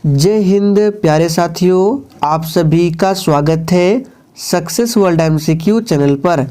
जय हिंद प्यारे साथियों, आप सभी का स्वागत है सक्सेस वर्ल्ड एमसीक्यू चैनल पर।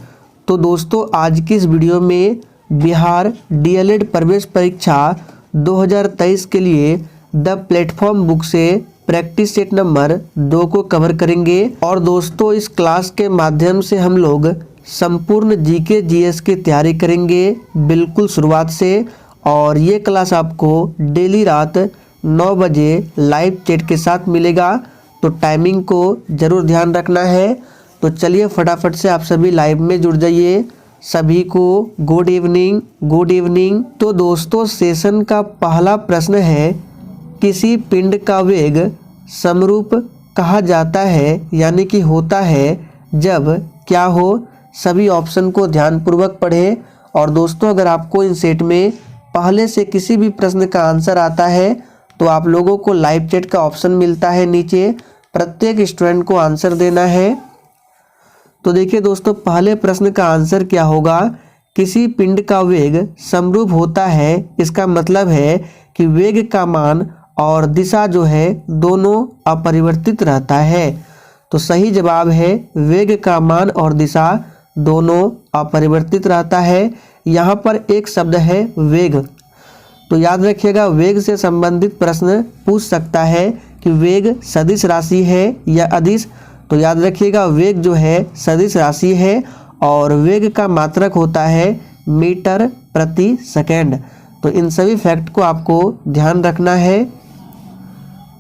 तो दोस्तों, आज की इस वीडियो में बिहार डीएलएड प्रवेश परीक्षा 2023 के लिए द प्लेटफॉर्म बुक से प्रैक्टिस सेट नंबर 2 को कवर करेंगे। और दोस्तों, इस क्लास के माध्यम से हम लोग संपूर्ण जीके जीएस की तैयारी करेंगे बिल्कुल शुरुआत से। और ये क्लास आपको डेली रात 9 बजे लाइव चैट के साथ मिलेगा, तो टाइमिंग को ज़रूर ध्यान रखना है। तो चलिए फटाफट से आप सभी लाइव में जुड़ जाइए। सभी को गुड इवनिंग, गुड इवनिंग। तो दोस्तों, सेशन का पहला प्रश्न है, किसी पिंड का वेग समरूप कहा जाता है यानी कि होता है जब क्या हो। सभी ऑप्शन को ध्यानपूर्वक पढ़ें। और दोस्तों, अगर आपको इन सेट में पहले से किसी भी प्रश्न का आंसर आता है तो आप लोगों को लाइव चैट का ऑप्शन मिलता है नीचे, प्रत्येक स्टूडेंट को आंसर देना है। तो देखिए दोस्तों, पहले प्रश्न का आंसर क्या होगा। किसी पिंड का वेग समरूप होता है, इसका मतलब है कि वेग का मान और दिशा जो है दोनों अपरिवर्तित रहता है। तो सही जवाब है वेग का मान और दिशा दोनों अपरिवर्तित रहता है। यहाँ पर एक शब्द है वेग, तो याद रखिएगा वेग से संबंधित प्रश्न पूछ सकता है कि वेग सदिश राशि है या अदिश। तो याद रखिएगा वेग जो है सदिश राशि है और वेग का मात्रक होता है मीटर प्रति सेकेंड। तो इन सभी फैक्ट को आपको ध्यान रखना है।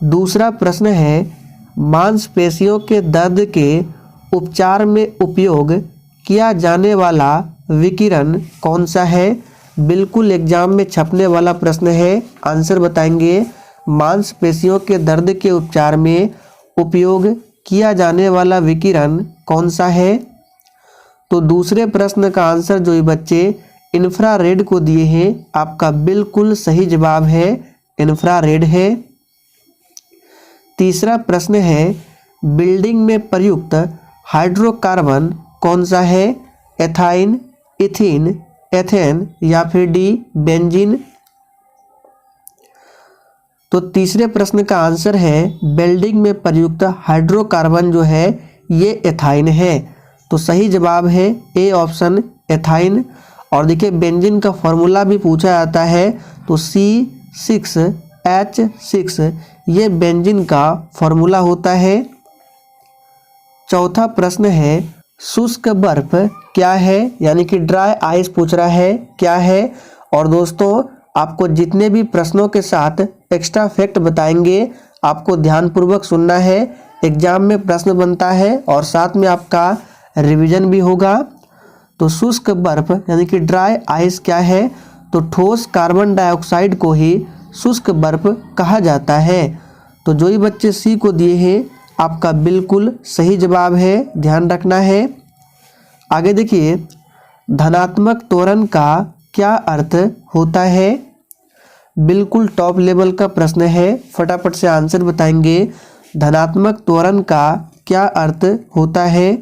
दूसरा प्रश्न है, मांसपेशियों के दर्द के उपचार में उपयोग किया जाने वाला विकिरण कौन सा है। बिल्कुल एग्जाम में छपने वाला प्रश्न है, आंसर बताएंगे। मांसपेशियों के दर्द के उपचार में उपयोग किया जाने वाला विकिरण कौन सा है। तो दूसरे प्रश्न का आंसर जो ये बच्चे इंफ्रारेड को दिए हैं, आपका बिल्कुल सही जवाब है इंफ्रारेड है। तीसरा प्रश्न है, बिल्डिंग में प्रयुक्त हाइड्रोकार्बन कौन सा है। एथाइन, इथीन, एथेन या फिर डी बेंजीन। तो तीसरे प्रश्न का आंसर है बिल्डिंग में प्रयुक्त हाइड्रोकार्बन जो है ये एथाइन है। तो सही जवाब है ए ऑप्शन एथाइन। और देखिए बेंजीन का फॉर्मूला भी पूछा जाता है, तो C6H6 ये बेंजीन का फॉर्मूला होता है। चौथा प्रश्न है, शुष्क बर्फ क्या है, यानी कि ड्राई आइस पूछ रहा है क्या है। और दोस्तों, आपको जितने भी प्रश्नों के साथ एक्स्ट्रा फैक्ट बताएंगे आपको ध्यानपूर्वक सुनना है। एग्जाम में प्रश्न बनता है और साथ में आपका रिवीजन भी होगा। तो शुष्क बर्फ यानी कि ड्राई आइस क्या है, तो ठोस कार्बन डाइऑक्साइड को ही शुष्क बर्फ कहा जाता है। तो जो ही बच्चे सी को दिए हैं, आपका बिल्कुल सही जवाब है, ध्यान रखना है। आगे देखिए, धनात्मक त्वरण का क्या अर्थ होता है। बिल्कुल टॉप लेवल का प्रश्न है, फटाफट से आंसर बताएंगे। धनात्मक त्वरण का क्या अर्थ होता है।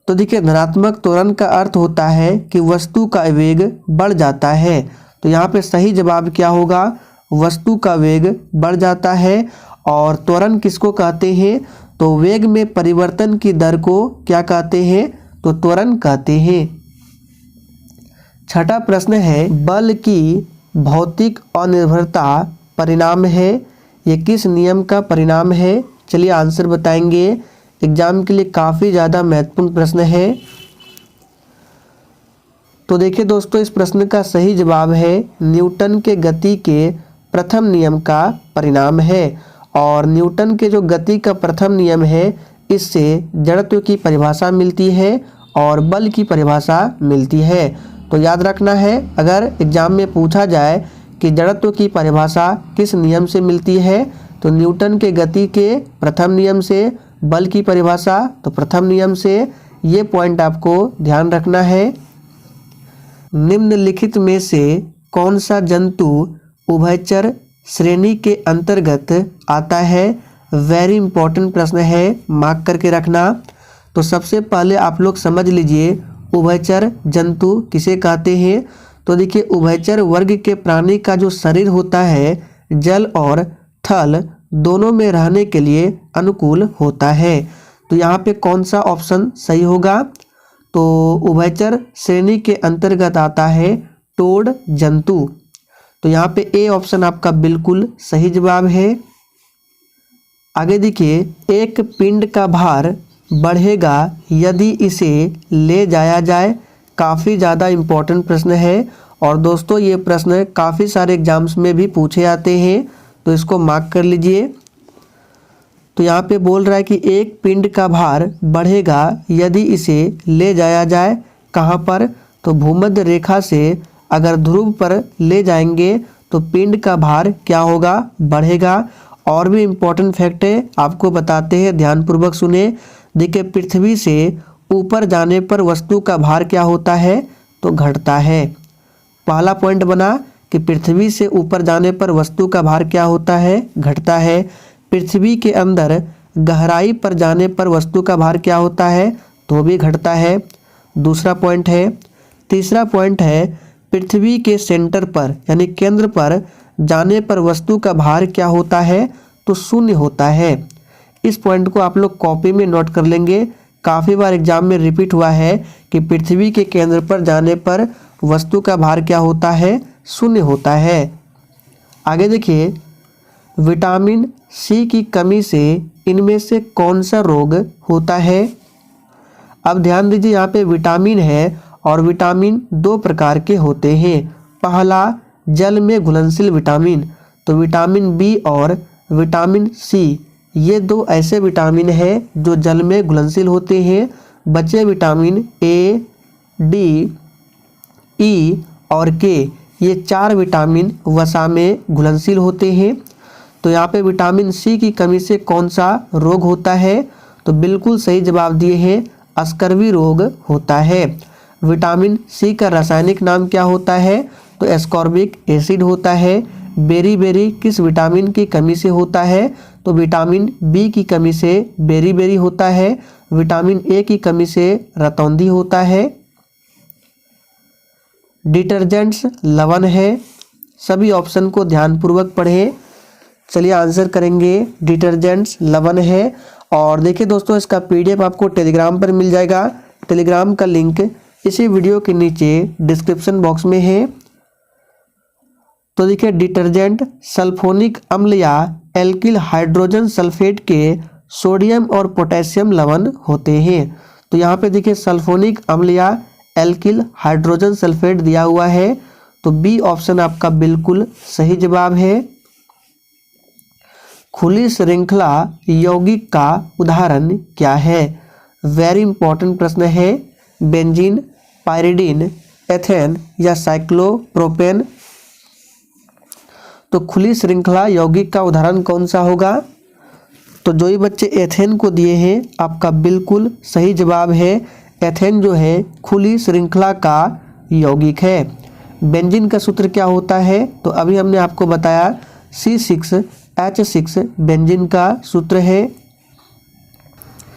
तो देखिए, धनात्मक त्वरण का अर्थ होता है कि वस्तु का वेग बढ़ जाता है। तो यहाँ पे सही जवाब क्या होगा, वस्तु का वेग बढ़ जाता है। और त्वरण किसको कहते हैं, तो वेग में परिवर्तन की दर को क्या कहते हैं, तो त्वरण कहते हैं। छठा प्रश्न है, बल की भौतिक अनिर्भरता परिणाम है, ये किस नियम का परिणाम है। चलिए आंसर बताएंगे, एग्जाम के लिए काफ़ी ज़्यादा महत्वपूर्ण प्रश्न है। तो देखिए दोस्तों, इस प्रश्न का सही जवाब है न्यूटन के गति के प्रथम नियम का परिणाम है। और न्यूटन के जो गति का प्रथम नियम है, इससे जड़त्व की परिभाषा मिलती है और बल की परिभाषा मिलती है। तो याद रखना है, अगर एग्जाम में पूछा जाए कि जड़त्व की परिभाषा किस नियम से मिलती है, तो न्यूटन के गति के प्रथम नियम से। बल की परिभाषा तो प्रथम नियम से। ये पॉइंट आपको ध्यान रखना है। निम्नलिखित में से कौन सा जंतु उभयचर श्रेणी के अंतर्गत आता है। वेरी इंपॉर्टेंट प्रश्न है, मार्क करके रखना। तो सबसे पहले आप लोग समझ लीजिए उभयचर जंतु किसे कहते हैं। तो देखिए, उभयचर वर्ग के प्राणी का जो शरीर होता है जल और थल दोनों में रहने के लिए अनुकूल होता है। तो यहाँ पे कौन सा ऑप्शन सही होगा? तो उभयचर श्रेणी के अंतर्गत आता है टोड जंतु। तो यहाँ पे ए ऑप्शन आपका बिल्कुल सही जवाब है। आगे देखिए, एक पिंड का भार बढ़ेगा यदि इसे ले जाया जाए। काफ़ी ज़्यादा इम्पोर्टेंट प्रश्न है और दोस्तों ये प्रश्न काफ़ी सारे एग्जाम्स में भी पूछे जाते हैं, तो इसको मार्क कर लीजिए। तो यहाँ पे बोल रहा है कि एक पिंड का भार बढ़ेगा यदि इसे ले जाया जाए। कहाँ पर? तो भूमध्य रेखा से अगर ध्रुव पर ले जाएंगे तो पिंड का भार क्या होगा? बढ़ेगा। और भी इम्पोर्टेंट फैक्ट है, आपको बताते हैं, ध्यानपूर्वक सुने। देखिए, पृथ्वी से ऊपर जाने पर वस्तु का भार क्या होता है? तो घटता है। पहला पॉइंट बना कि पृथ्वी से ऊपर जाने पर वस्तु का भार क्या होता है? घटता है। पृथ्वी के अंदर गहराई पर जाने पर वस्तु का भार क्या होता है? तो भी घटता है। दूसरा पॉइंट है। तीसरा पॉइंट है, पृथ्वी के सेंटर पर यानी केंद्र पर जाने पर वस्तु का भार क्या होता है? तो शून्य होता है। इस पॉइंट को आप लोग कॉपी में नोट कर लेंगे। काफ़ी बार एग्जाम में रिपीट हुआ है कि पृथ्वी के केंद्र पर जाने पर वस्तु का भार क्या होता है? शून्य होता है। आगे देखिए, विटामिन सी की कमी से इनमें से कौन सा रोग होता है? अब ध्यान दीजिए, यहाँ पे विटामिन है और विटामिन दो प्रकार के होते हैं। पहला, जल में घुलनशील विटामिन, तो विटामिन बी और विटामिन सी, ये दो ऐसे विटामिन हैं जो जल में घुलनशील होते हैं। बचे विटामिन ए, डी, ई और के, ये चार विटामिन वसा में घुलनशील होते हैं। तो यहाँ पे विटामिन सी की कमी से कौन सा रोग होता है? तो बिल्कुल सही जवाब दिए हैं, स्कर्वी रोग होता है। विटामिन सी का रासायनिक नाम क्या होता है? तो एस्कॉर्बिक एसिड होता है। बेरी किस विटामिन की कमी से होता है? तो विटामिन बी की कमी से बेरी होता है। विटामिन ए की कमी से रतौंधी होता है। डिटर्जेंट्स लवण है। सभी ऑप्शन को ध्यानपूर्वक पढ़ें। चलिए आंसर करेंगे, डिटर्जेंट्स लवण है। और देखिए दोस्तों, इसका पीडीएफ आपको टेलीग्राम पर मिल जाएगा। टेलीग्राम का लिंक इसी वीडियो के नीचे डिस्क्रिप्शन बॉक्स में है। तो देखिए, डिटर्जेंट सल्फोनिक अम्ल या एल्किल हाइड्रोजन सल्फेट के सोडियम और पोटेशियम लवण होते हैं। तो यहाँ पे देखिए, सल्फोनिक अम्ल या एल्किल हाइड्रोजन सल्फेट दिया हुआ है, तो बी ऑप्शन आपका बिल्कुल सही जवाब है। खुली श्रृंखला यौगिक का उदाहरण क्या है? वेरी इंपॉर्टेंट प्रश्न है। बेंजीन, पायरिडीन, एथेन या साइक्लोप्रोपेन। तो खुली श्रृंखला यौगिक का उदाहरण कौन सा होगा? तो जो ही बच्चे एथेन को दिए हैं, आपका बिल्कुल सही जवाब है। एथेन जो है खुली श्रृंखला का यौगिक है। बेंजीन का सूत्र क्या होता है? तो अभी हमने आपको बताया, C6H6 बेंजीन का सूत्र है।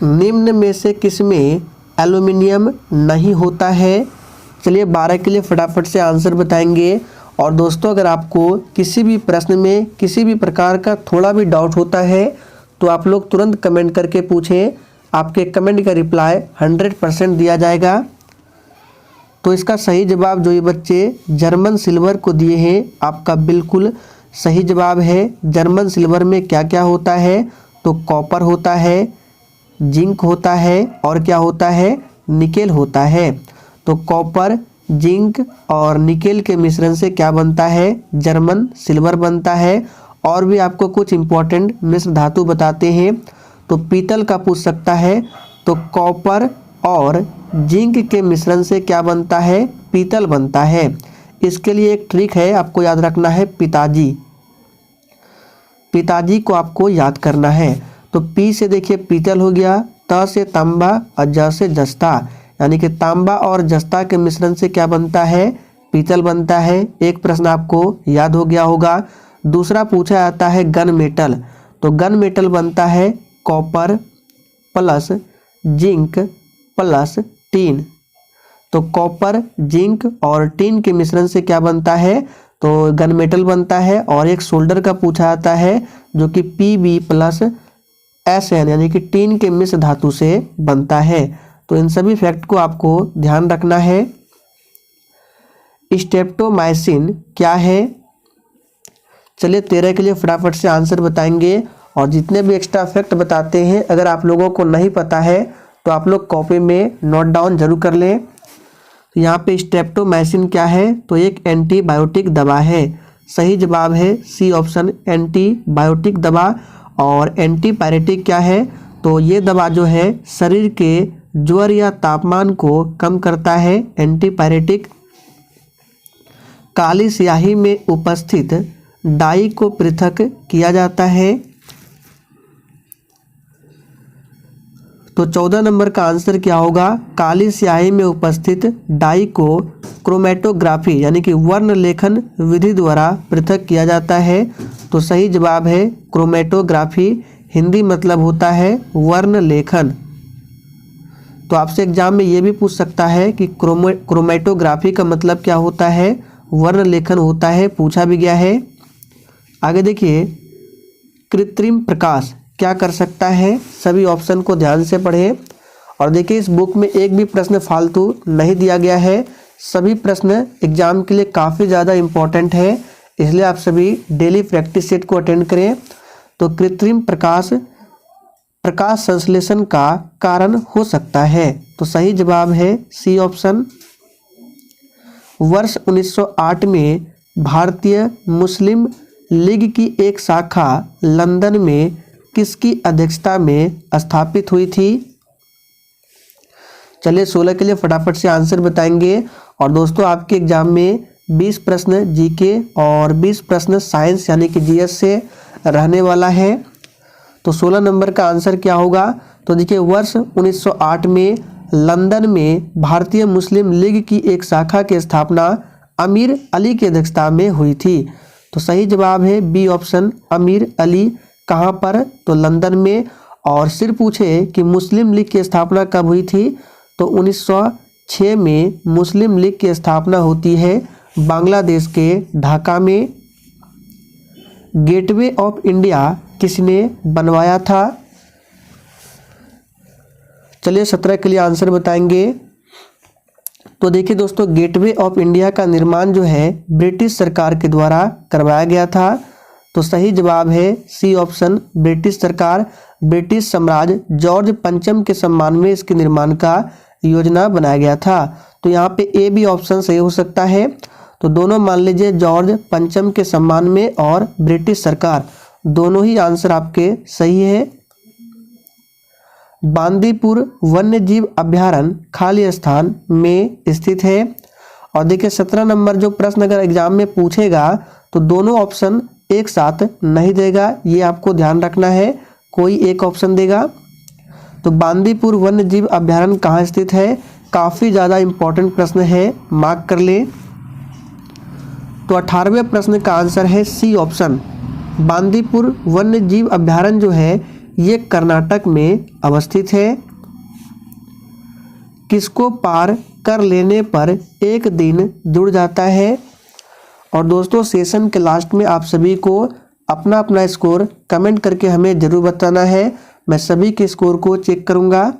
निम्न में से किसमें एल्यूमिनियम नहीं होता है? चलिए 12 के लिए फटाफट से आंसर बताएंगे। और दोस्तों, अगर आपको किसी भी प्रश्न में किसी भी प्रकार का थोड़ा भी डाउट होता है तो आप लोग तुरंत कमेंट करके पूछें। आपके कमेंट का रिप्लाई 100% दिया जाएगा। तो इसका सही जवाब जो ये बच्चे जर्मन सिल्वर को दिए हैं, आपका बिल्कुल सही जवाब है। जर्मन सिल्वर में क्या क्या होता है? तो कॉपर होता है, जिंक होता है और क्या होता है? निकेल होता है। तो कॉपर, जिंक और निकेल के मिश्रण से क्या बनता है? जर्मन सिल्वर बनता है। और भी आपको कुछ इंपॉर्टेंट मिश्र धातु बताते हैं। तो पीतल का पूछ सकता है, तो कॉपर और जिंक के मिश्रण से क्या बनता है? पीतल बनता है। इसके लिए एक ट्रिक है, आपको याद रखना है, पिताजी को आपको याद करना है। तो पी से देखिए पीतल हो गया, त से तांबा और ज से जस्ता, यानी कि तांबा और जस्ता के मिश्रण से क्या बनता है? पीतल बनता है। एक प्रश्न आपको याद हो गया होगा। दूसरा पूछा जाता है गन मेटल, तो गन मेटल बनता है copper plus zinc plus tin. तो कॉपर, जिंक और टीन के मिश्रण से क्या बनता है? तो गन मेटल बनता है। और एक सोल्डर का पूछा जाता है, जो कि Pb+SN यानी कि टीन के मिश्र धातु से बनता है। तो इन सभी फैक्ट को आपको ध्यान रखना है। स्ट्रेप्टोमाइसिन क्या है? चलिए 13 के लिए फटाफट से आंसर बताएंगे। और जितने भी एक्स्ट्रा फैक्ट बताते हैं, अगर आप लोगों को नहीं पता है तो आप लोग कॉपी में नोट डाउन जरूर कर लें। तो यहाँ पे स्ट्रेप्टोमाइसिन क्या है? तो एक एंटीबायोटिक दवा है। सही जवाब है सी ऑप्शन, एंटीबायोटिक दवा। और एंटीपायरेटिक क्या है? तो ये दवा जो है शरीर के ज्वर या तापमान को कम करता है, एंटीपायरेटिक। काली स्याही में उपस्थित डाई को पृथक किया जाता है। तो 14 नंबर का आंसर क्या होगा? काली स्याही में उपस्थित डाई को क्रोमेटोग्राफी यानी कि वर्ण लेखन विधि द्वारा पृथक किया जाता है। तो सही जवाब है क्रोमेटोग्राफी। हिंदी मतलब होता है वर्ण लेखन। तो आपसे एग्जाम में ये भी पूछ सकता है कि क्रोमेटोग्राफी का मतलब क्या होता है? वर्ण लेखन होता है, पूछा भी गया है। आगे देखिए, कृत्रिम प्रकाश क्या कर सकता है? सभी ऑप्शन को ध्यान से पढ़ें। और देखिए इस बुक में एक भी प्रश्न फालतू नहीं दिया गया है। सभी प्रश्न एग्जाम के लिए काफ़ी ज़्यादा इम्पोर्टेंट है, इसलिए आप सभी डेली प्रैक्टिस सेट को अटेंड करें। तो कृत्रिम प्रकाश प्रकाश संश्लेषण का कारण हो सकता है। तो सही जवाब है सी ऑप्शन। वर्ष 1908 में भारतीय मुस्लिम लीग की एक शाखा लंदन में किसकी अध्यक्षता में स्थापित हुई थी? चलिए 16 के लिए फटाफट से आंसर बताएंगे। और दोस्तों आपके एग्जाम में 20 प्रश्न जीके और 20 प्रश्न साइंस यानी कि जीएस से रहने वाला है। तो 16 नंबर का आंसर क्या होगा? तो देखिए वर्ष 1908 में लंदन में भारतीय मुस्लिम लीग की एक शाखा की स्थापना अमीर अली की अध्यक्षता में हुई थी। तो सही जवाब है बी ऑप्शन, अमीर अली। कहाँ पर? तो लंदन में। और सिर्फ पूछे कि मुस्लिम लीग की स्थापना कब हुई थी? तो 1906 में मुस्लिम लीग की स्थापना होती है बांग्लादेश के ढाका में। गेटवे ऑफ इंडिया किसने बनवाया था? चलिए 17 के लिए आंसर बताएंगे। तो देखिए दोस्तों, गेटवे ऑफ इंडिया का निर्माण जो है ब्रिटिश सरकार के द्वारा करवाया गया था। तो सही जवाब है सी ऑप्शन, ब्रिटिश सरकार। ब्रिटिश साम्राज्य जॉर्ज पंचम के सम्मान में इसके निर्माण का योजना बनाया गया था। तो यहाँ पे ए बी ऑप्शन सही हो सकता है। तो दोनों मान लीजिए, जॉर्ज पंचम के सम्मान में और ब्रिटिश सरकार, दोनों ही आंसर आपके सही है। बांदीपुर वन्यजीव अभ्यारण्य खाली स्थान में स्थित है। और देखिए 17 नंबर जो प्रश्न अगर एग्जाम में पूछेगा तो दोनों ऑप्शन एक साथ नहीं देगा, ये आपको ध्यान रखना है, कोई एक ऑप्शन देगा। तो बांदीपुर वन्यजीव अभ्यारण्य कहाँ स्थित है? काफ़ी ज़्यादा इम्पोर्टेंट प्रश्न है, मार्क कर ले। तो 18वें प्रश्न का आंसर है सी ऑप्शन। बांदीपुर वन्यजीव अभ्यारण्य जो है ये कर्नाटक में अवस्थित है। किसको पार कर लेने पर एक दिन जुड़ जाता है? और दोस्तों सेशन के लास्ट में आप सभी को अपना अपना स्कोर कमेंट करके हमें ज़रूर बताना है, मैं सभी के स्कोर को चेक करूंगा।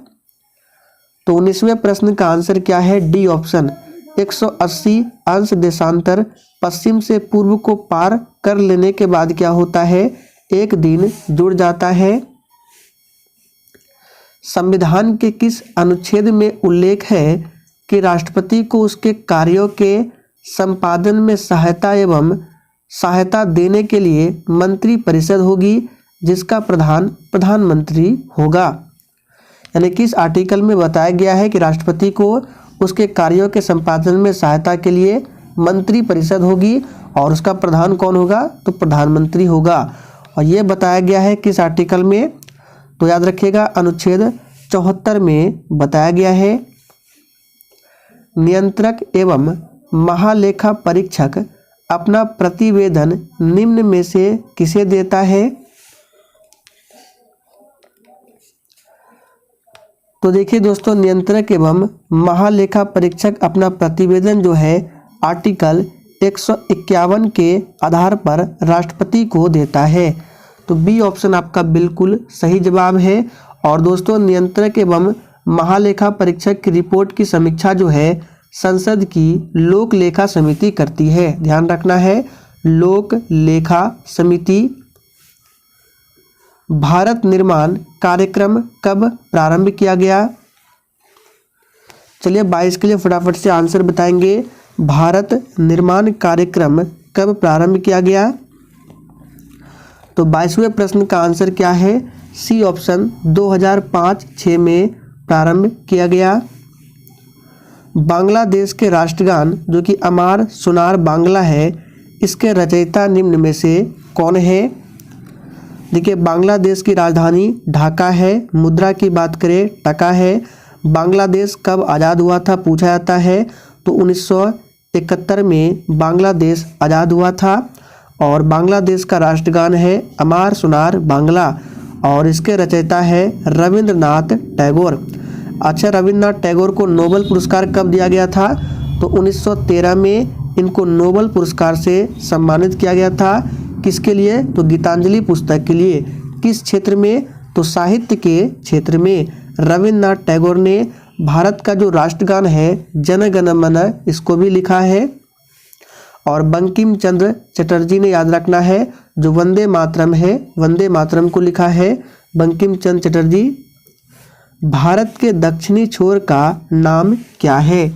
तो 19वें प्रश्न का आंसर क्या है? डी ऑप्शन, 180 अंश देशांतर पश्चिम से पूर्व को पार कर लेने के बाद क्या होता है? एक दिन जुड़ जाता है। संविधान के किस अनुच्छेद में उल्लेख है कि राष्ट्रपति को उसके कार्यों के संपादन में सहायता देने के लिए मंत्री परिषद होगी जिसका प्रधान प्रधानमंत्री होगा? यानी किस आर्टिकल में बताया गया है कि राष्ट्रपति को उसके कार्यों के संपादन में सहायता के लिए मंत्री परिषद होगी और उसका प्रधान कौन होगा? तो प्रधानमंत्री होगा। और ये बताया गया है किस आर्टिकल में? तो याद रखिएगा अनुच्छेद 74 में बताया गया है। नियंत्रक एवं महालेखा परीक्षक अपना प्रतिवेदन निम्न में से किसे देता है? तो देखिए दोस्तों, नियंत्रक एवं महालेखा परीक्षक अपना प्रतिवेदन जो है आर्टिकल 151 के आधार पर राष्ट्रपति को देता है। तो बी ऑप्शन आपका बिल्कुल सही जवाब है। और दोस्तों नियंत्रक एवं महालेखा परीक्षक की रिपोर्ट की समीक्षा जो है संसद की लोक लेखा समिति करती है। ध्यान रखना है, लोक लेखा समिति। भारत निर्माण कार्यक्रम कब प्रारंभ किया गया? चलिए 22 के लिए फटाफट से आंसर बताएंगे। भारत निर्माण कार्यक्रम कब प्रारंभ किया गया? तो 22वें प्रश्न का आंसर क्या है? सी ऑप्शन 2005-06 में प्रारंभ किया गया। बांग्लादेश के राष्ट्रगान जो कि अमार सुनार बांग्ला है, इसके रचयिता निम्न में से कौन है? देखिए, बांग्लादेश की राजधानी ढाका है। मुद्रा की बात करें टका है। बांग्लादेश कब आज़ाद हुआ था पूछा जाता है, तो 1971 में बांग्लादेश आज़ाद हुआ था। और बांग्लादेश का राष्ट्रगान है अमार सुनार बांग्ला और इसके रचयिता है रविंद्रनाथ टैगोर। अच्छा, रविंद्रनाथ टैगोर को नोबेल पुरस्कार कब दिया गया था? तो 1913 में इनको नोबेल पुरस्कार से सम्मानित किया गया था। किसके लिए? तो गीतांजलि पुस्तक के लिए। किस क्षेत्र में? तो साहित्य के क्षेत्र में। रविंद्रनाथ टैगोर ने भारत का जो राष्ट्रगान है जन गण मन, इसको भी लिखा है। और बंकिम चंद्र चटर्जी ने, याद रखना है, जो वंदे मातरम है, वंदे मातरम को लिखा है बंकिम चंद्र चटर्जी। भारत के दक्षिणी छोर का नाम क्या है?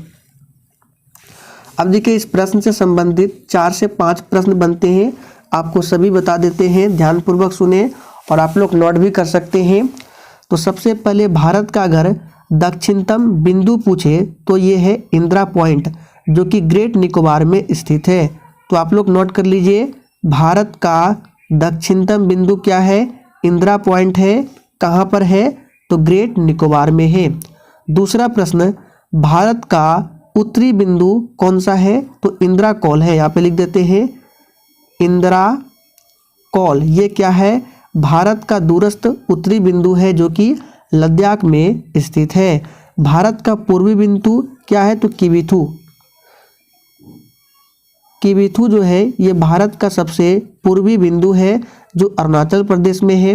अब देखिए, इस प्रश्न से संबंधित 4 से 5 प्रश्न बनते हैं, आपको सभी बता देते हैं, ध्यानपूर्वक सुने और आप लोग नोट भी कर सकते हैं। तो सबसे पहले भारत का अगर दक्षिणतम बिंदु पूछे तो ये है इंदिरा पॉइंट, जो कि ग्रेट निकोबार में स्थित है। तो आप लोग नोट कर लीजिए, भारत का दक्षिणतम बिंदु क्या है? इंदिरा पॉइंट है। कहाँ पर है? तो ग्रेट निकोबार में है। दूसरा प्रश्न, भारत का उत्तरी बिंदु कौन सा है? तो इंदिरा कौल है। यहाँ पे लिख देते हैं इंदिरा कौल। ये क्या है? भारत का दूरस्थ उत्तरी बिंदु है, जो कि लद्दाख में स्थित है। भारत का पूर्वी बिंदु क्या है? तो किबिथु। किबिथु जो है ये भारत का सबसे पूर्वी बिंदु है, जो अरुणाचल प्रदेश में है।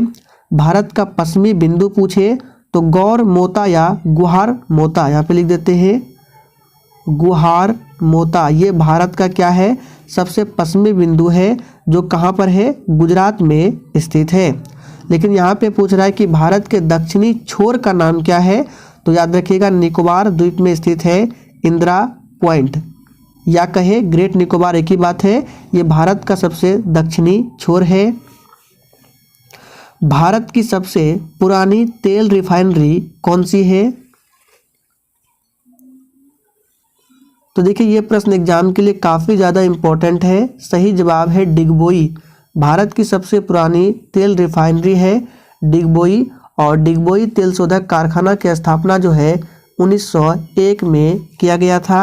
भारत का पश्चिमी बिंदु पूछे तो गौर मोता या गुहार मोता, यहाँ पे लिख देते हैं गुहार मोता। ये भारत का क्या है? सबसे पश्चिमी बिंदु है, जो कहाँ पर है? गुजरात में स्थित है। लेकिन यहाँ पे पूछ रहा है कि भारत के दक्षिणी छोर का नाम क्या है? तो याद रखिएगा, निकोबार द्वीप में स्थित है इंदिरा पॉइंट, या कहे ग्रेट निकोबार, एक ही बात है। ये भारत का सबसे दक्षिणी छोर है। भारत की सबसे पुरानी तेल रिफाइनरी कौन सी है? तो देखिए, ये प्रश्न एग्जाम के लिए काफ़ी ज़्यादा इम्पोर्टेंट है। सही जवाब है डिगबोई। भारत की सबसे पुरानी तेल रिफाइनरी है डिगबोई। और डिगबोई तेल शोधक कारखाना की स्थापना जो है 1901 में किया गया था।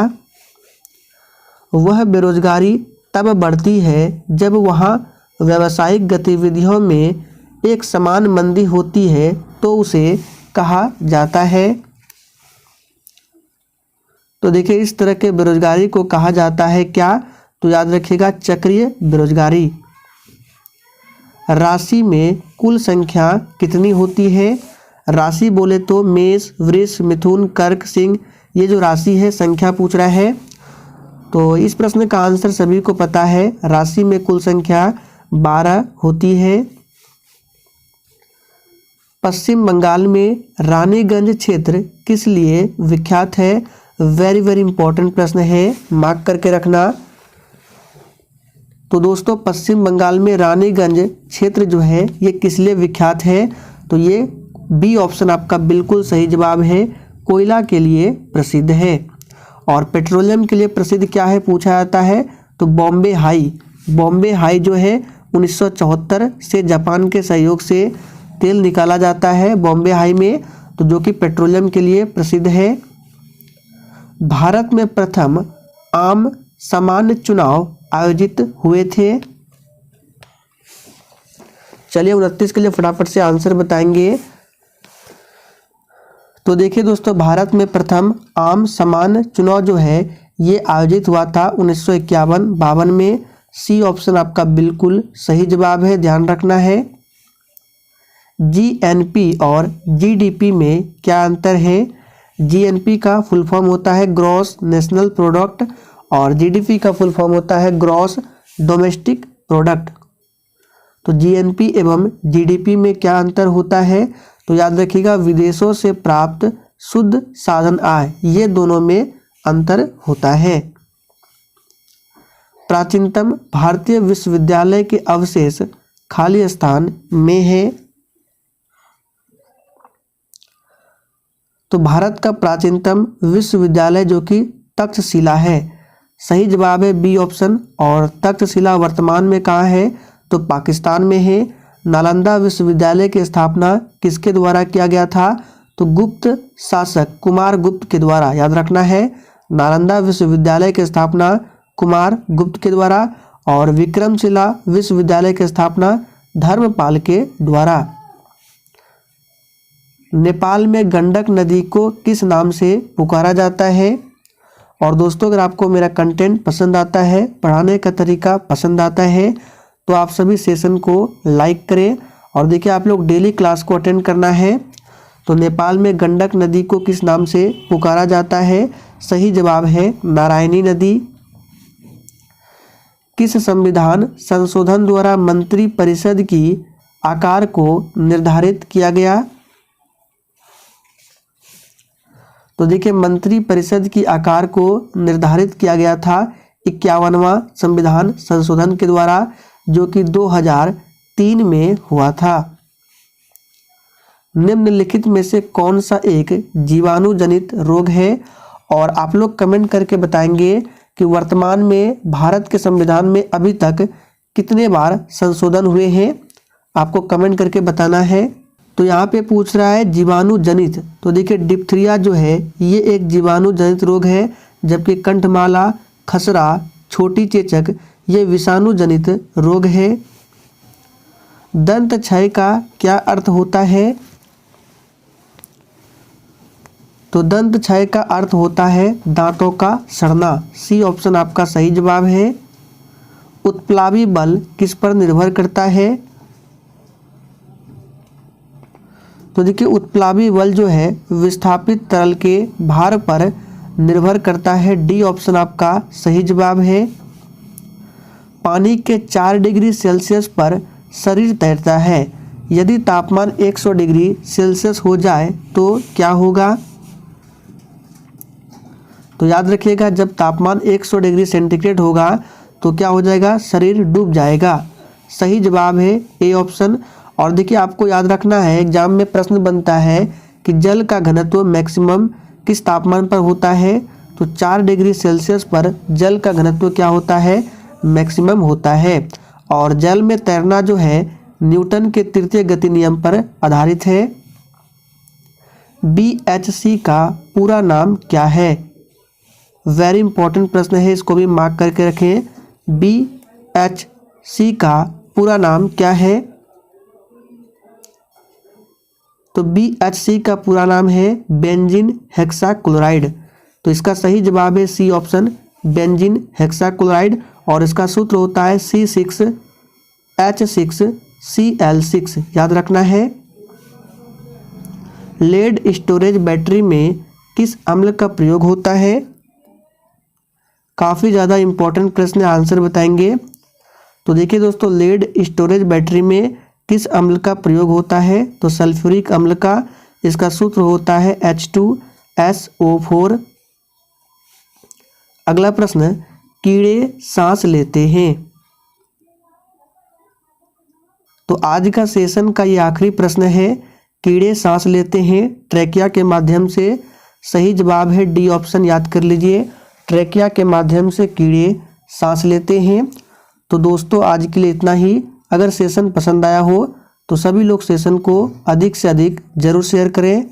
वह बेरोजगारी तब बढ़ती है जब वहाँ व्यावसायिक गतिविधियों में एक समान मंदी होती है, तो उसे कहा जाता है। तो देखिए, इस तरह के बेरोजगारी को कहा जाता है क्या? तो याद रखिएगा चक्रीय बेरोजगारी। राशि में कुल संख्या कितनी होती है? राशि बोले तो मेष, वृष, मिथुन, कर्क, सिंह, ये जो राशि है संख्या पूछ रहा है। तो इस प्रश्न का आंसर सभी को पता है, राशि में कुल संख्या 12 होती है। पश्चिम बंगाल में रानीगंज क्षेत्र किस लिए विख्यात है? वेरी वेरी इंपॉर्टेंट प्रश्न है, मार्क करके रखना। तो दोस्तों, पश्चिम बंगाल में रानीगंज क्षेत्र जो है ये किस लिए विख्यात है? तो ये बी ऑप्शन आपका बिल्कुल सही जवाब है, कोयला के लिए प्रसिद्ध है। और पेट्रोलियम के लिए प्रसिद्ध क्या है पूछा जाता है? तो बॉम्बे हाई। बॉम्बे हाई जो है 1974 से जापान के सहयोग से तेल निकाला जाता है बॉम्बे हाई में, तो जो कि पेट्रोलियम के लिए प्रसिद्ध है। भारत में प्रथम आम सामान्य चुनाव आयोजित हुए थे। चलिए 29 के लिए फटाफट से आंसर बताएंगे। तो देखिए दोस्तों, भारत में प्रथम आम सामान्य चुनाव जो है ये आयोजित हुआ था 1951-52 में। सी ऑप्शन आपका बिल्कुल सही जवाब है, ध्यान रखना है। जीएनपी और जीडीपी में क्या अंतर है? जीएनपी का फुल फॉर्म होता है ग्रॉस नेशनल प्रोडक्ट और जीडीपी का फुल फॉर्म होता है ग्रॉस डोमेस्टिक प्रोडक्ट। तो जीएनपी एवं जीडीपी में क्या अंतर होता है? तो याद रखिएगा, विदेशों से प्राप्त शुद्ध साधन आय, ये दोनों में अंतर होता है। प्राचीनतम भारतीय विश्वविद्यालय के अवशेष खाली स्थान में है। तो भारत का प्राचीनतम विश्वविद्यालय जो कि तक्षशिला है, सही जवाब है बी ऑप्शन। और तक्षशिला वर्तमान में कहाँ है? तो पाकिस्तान में है। नालंदा विश्वविद्यालय की स्थापना किसके द्वारा किया गया था? तो गुप्त शासक कुमार गुप्त के द्वारा, याद रखना है। नालंदा विश्वविद्यालय की स्थापना कुमार गुप्त के द्वारा और विक्रमशिला विश्वविद्यालय की स्थापना धर्मपाल के द्वारा। नेपाल में गंडक नदी को किस नाम से पुकारा जाता है? और दोस्तों, अगर आपको मेरा कंटेंट पसंद आता है, पढ़ाने का तरीका पसंद आता है, तो आप सभी सेशन को लाइक करें। और देखिए, आप लोग डेली क्लास को अटेंड करना है। तो नेपाल में गंडक नदी को किस नाम से पुकारा जाता है? सही जवाब है नारायणी नदी। किस संविधान संशोधन द्वारा मंत्री परिषद की आकार को निर्धारित किया गया? तो देखिए, मंत्री परिषद की आकार को निर्धारित किया गया था 51वां संविधान संशोधन के द्वारा, जो कि 2003 में हुआ था। निम्नलिखित में से कौन सा एक जीवाणु जनित रोग है? और आप लोग कमेंट करके बताएंगे कि वर्तमान में भारत के संविधान में अभी तक कितने बार संशोधन हुए हैं, आपको कमेंट करके बताना है। तो यहाँ पे पूछ रहा है जीवाणु जनित, तो देखिए डिप्थीरिया जो है ये एक जीवाणु जनित रोग है, जबकि कंठमाला, खसरा, छोटी चेचक ये विषाणु जनित रोग है। दंत क्षय का क्या अर्थ होता है? तो दंत क्षय का अर्थ होता है दांतों का सड़ना। सी ऑप्शन आपका सही जवाब है। उत्प्लावी बल किस पर निर्भर करता है? तो देखिए, उत्प्लावी बल जो है विस्थापित तरल के भार पर निर्भर करता है। डी ऑप्शन आपका सही जवाब है। पानी के 4 डिग्री सेल्सियस पर शरीर तैरता है। यदि तापमान 100 डिग्री सेल्सियस हो जाए तो क्या होगा? तो याद रखिएगा, जब तापमान 100 डिग्री सेंटीग्रेड होगा तो क्या हो जाएगा? शरीर डूब जाएगा। सही जवाब है ए ऑप्शन। और देखिए, आपको याद रखना है, एग्जाम में प्रश्न बनता है कि जल का घनत्व मैक्सिमम किस तापमान पर होता है? तो 4 डिग्री सेल्सियस पर जल का घनत्व क्या होता है? मैक्सिमम होता है। और जल में तैरना जो है न्यूटन के तृतीय गति नियम पर आधारित है। BHC का पूरा नाम क्या है? वेरी इंपॉर्टेंट प्रश्न है, इसको भी मार्क करके रखें। BHC का पूरा नाम क्या है? तो BHC का पूरा नाम है बेंजीन हेक्साक्लोराइड। तो इसका सही जवाब है सी ऑप्शन, बेंजीन हेक्साक्लोराइड। और इसका सूत्र होता है C6H6Cl6, याद रखना है। लेड स्टोरेज बैटरी में किस अम्ल का प्रयोग होता है? काफ़ी ज़्यादा इंपॉर्टेंट प्रश्न, आंसर बताएंगे। तो देखिए दोस्तों, लेड स्टोरेज बैटरी में किस अम्ल का प्रयोग होता है? तो सल्फ्यूरिक अम्ल का। इसका सूत्र होता है H2SO4। अगला प्रश्न, कीड़े सांस लेते हैं। तो आज का सेशन का ये आखिरी प्रश्न है, कीड़े सांस लेते हैं ट्रैकिया के माध्यम से। सही जवाब है डी ऑप्शन, याद कर लीजिए, ट्रैकिया के माध्यम से कीड़े सांस लेते हैं। तो दोस्तों, आज के लिए इतना ही। अगर सेशन पसंद आया हो तो सभी लोग सेशन को अधिक से अधिक जरूर शेयर करें।